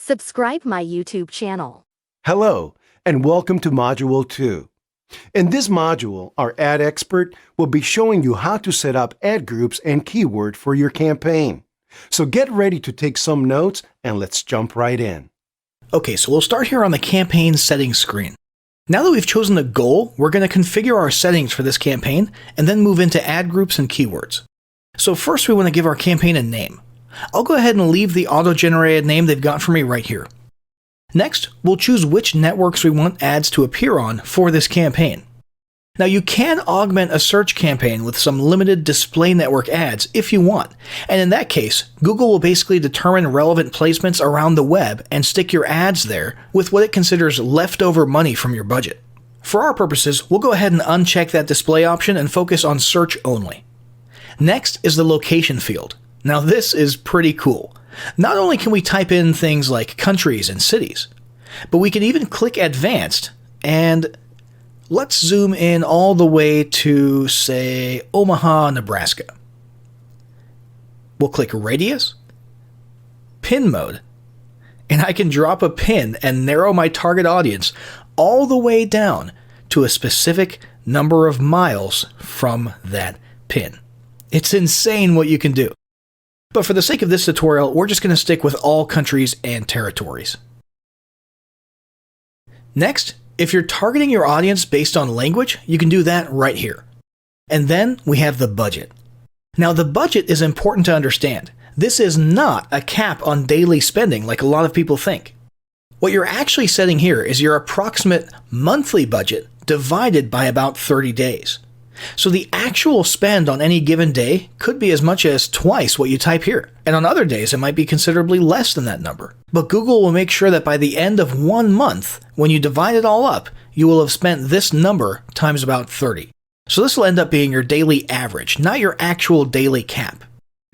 Subscribe my YouTube channel. Hello, and welcome to Module 2. In this module, our ad expert will be showing you how to set up ad groups and keyword for your campaign. So get ready to take some notes and let's jump right in. Okay, so we'll start here on the campaign settings screen. Now that we've chosen a goal, we're going to configure our settings for this campaign and then move into ad groups and keywords. So first we want to give our campaign a name. I'll go ahead and leave the auto-generated name they've got for me right here. Next, we'll choose which networks we want ads to appear on for this campaign. Now you can augment a search campaign with some limited display network ads if you want, and in that case, Google will basically determine relevant placements around the web and stick your ads there with what it considers leftover money from your budget. For our purposes, we'll go ahead and uncheck that display option and focus on search only. Next is the location field. Now this is pretty cool. Not only can we type in things like countries and cities, but we can even click advanced and let's zoom in all the way to, say, Omaha, Nebraska. We'll click radius, pin mode, and I can drop a pin and narrow my target audience all the way down to a specific number of miles from that pin. It's insane what you can do. But for the sake of this tutorial, we're just going to stick with all countries and territories. Next, if you're targeting your audience based on language, you can do that right here. And then we have the budget. Now the budget is important to understand. This is not a cap on daily spending like a lot of people think. What you're actually setting here is your approximate monthly budget divided by about 30 days. So the actual spend on any given day could be as much as twice what you type here, and on other days it might be considerably less than that number. But Google will make sure that by the end of 1 month, when you divide it all up, you will have spent this number times about 30. So this will end up being your daily average, not your actual daily cap.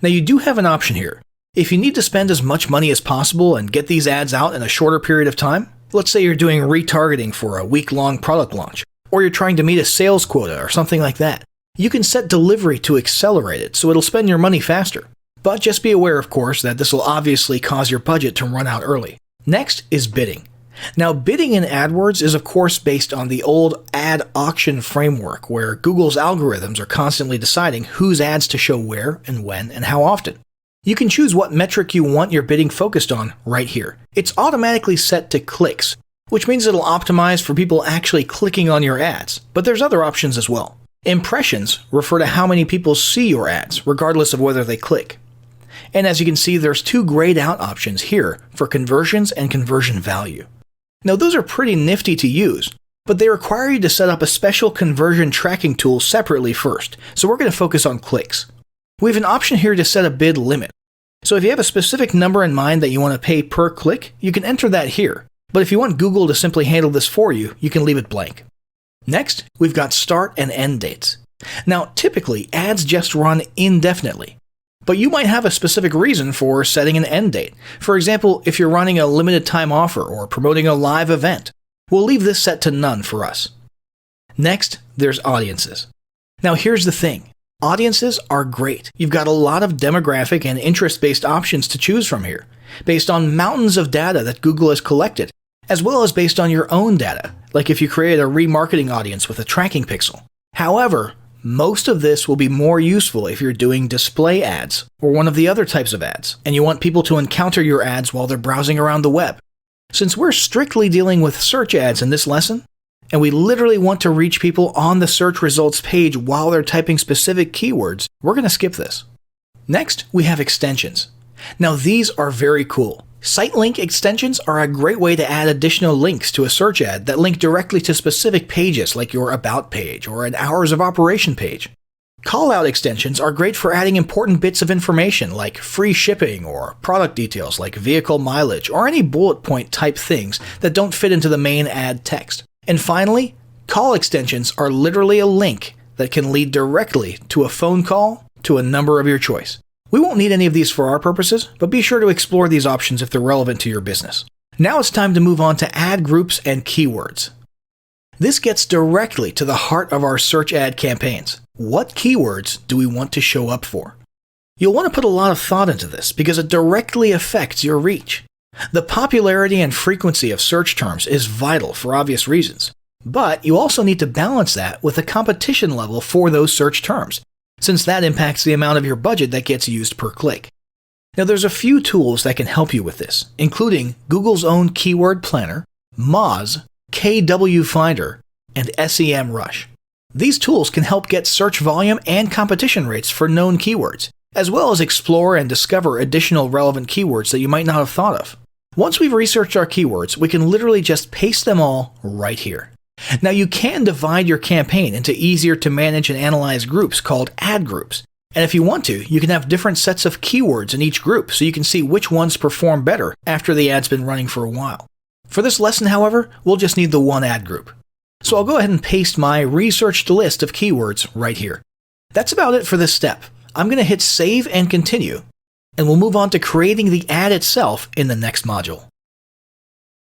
Now you do have an option here. If you need to spend as much money as possible and get these ads out in a shorter period of time, let's say you're doing retargeting for a week-long product launch, or you're trying to meet a sales quota or something like that. You can set delivery to accelerate it so it'll spend your money faster. But just be aware, of course, that this will obviously cause your budget to run out early. Next is bidding. Now, bidding in AdWords is of course based on the old ad auction framework where Google's algorithms are constantly deciding whose ads to show where and when and how often. You can choose what metric you want your bidding focused on right here. It's automatically set to clicks, which means it'll optimize for people actually clicking on your ads, but there's other options as well. Impressions refer to how many people see your ads, regardless of whether they click. And as you can see, there's 2 grayed out options here for conversions and conversion value. Now those are pretty nifty to use, but they require you to set up a special conversion tracking tool separately first, so we're going to focus on clicks. We have an option here to set a bid limit. So if you have a specific number in mind that you want to pay per click, you can enter that here. But if you want Google to simply handle this for you, you can leave it blank. Next, we've got start and end dates. Now, typically, ads just run indefinitely. But you might have a specific reason for setting an end date. For example, if you're running a limited time offer or promoting a live event. We'll leave this set to none for us. Next, there's audiences. Now here's the thing. Audiences are great. You've got a lot of demographic and interest-based options to choose from here, based on mountains of data that Google has collected, as well as based on your own data, like if you create a remarketing audience with a tracking pixel. However, most of this will be more useful if you're doing display ads or one of the other types of ads, and you want people to encounter your ads while they're browsing around the web. Since we're strictly dealing with search ads in this lesson, and we literally want to reach people on the search results page while they're typing specific keywords, we're going to skip this. Next, we have extensions. Now these are very cool. Site link extensions are a great way to add additional links to a search ad that link directly to specific pages like your About page or an Hours of Operation page. Callout extensions are great for adding important bits of information like free shipping or product details like vehicle mileage or any bullet point type things that don't fit into the main ad text. And finally, call extensions are literally a link that can lead directly to a phone call to a number of your choice. We won't need any of these for our purposes, but be sure to explore these options if they're relevant to your business. Now it's time to move on to ad groups and keywords. This gets directly to the heart of our search ad campaigns. What keywords do we want to show up for? You'll want to put a lot of thought into this because it directly affects your reach. The popularity and frequency of search terms is vital for obvious reasons, but you also need to balance that with the competition level for those search terms, since that impacts the amount of your budget that gets used per click. Now there's a few tools that can help you with this, including Google's own Keyword Planner, Moz, KW Finder, and SEMrush. These tools can help get search volume and competition rates for known keywords, as well as explore and discover additional relevant keywords that you might not have thought of. Once we've researched our keywords, we can literally just paste them all right here. Now you can divide your campaign into easier to manage and analyze groups called ad groups. And if you want to, you can have different sets of keywords in each group so you can see which ones perform better after the ad's been running for a while. For this lesson, however, we'll just need the one ad group. So I'll go ahead and paste my researched list of keywords right here. That's about it for this step. I'm going to hit save and continue, and we'll move on to creating the ad itself in the next module.